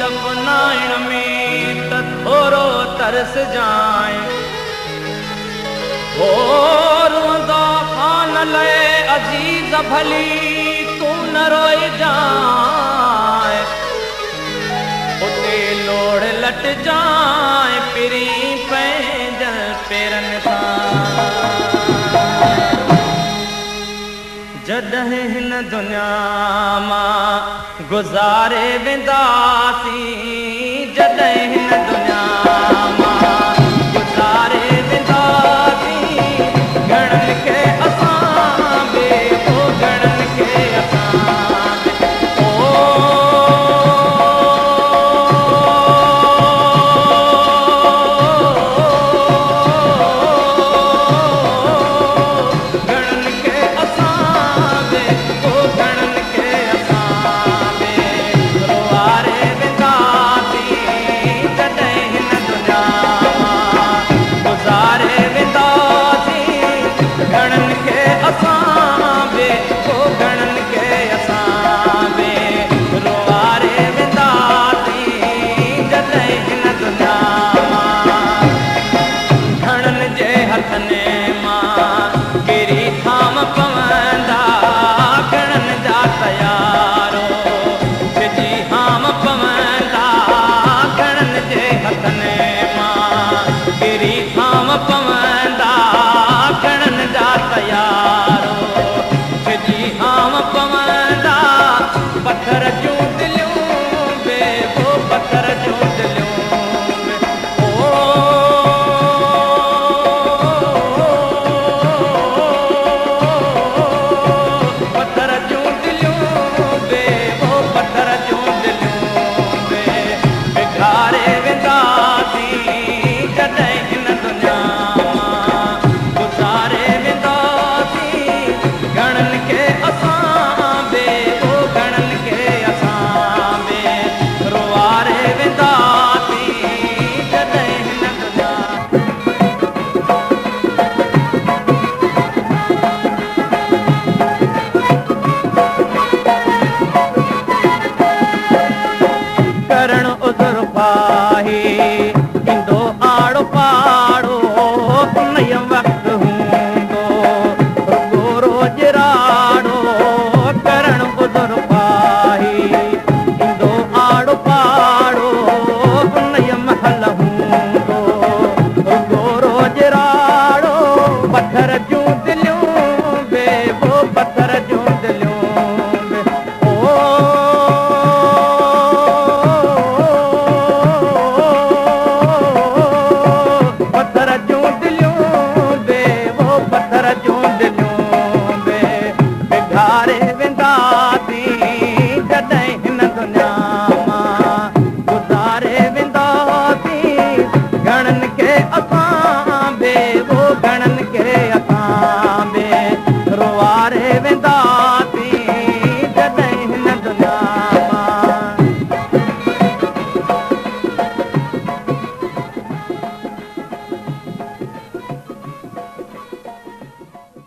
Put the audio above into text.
दफ़नाइण में त थोरो तरस जाए हो रोंदा खान लए अजीज़ भली तूं न रोई जाए उते लोड़ लट जाए पिरी पंहिंजल पेरनि सां जॾहिं हिन दुनिया मां गुज़ारे वेंदासीं जॾहिं हिन दुनिया मां गुज़ारे वेंदासीं घणनि खे असां बि हो घणनि खे असां रोआरे वेंदा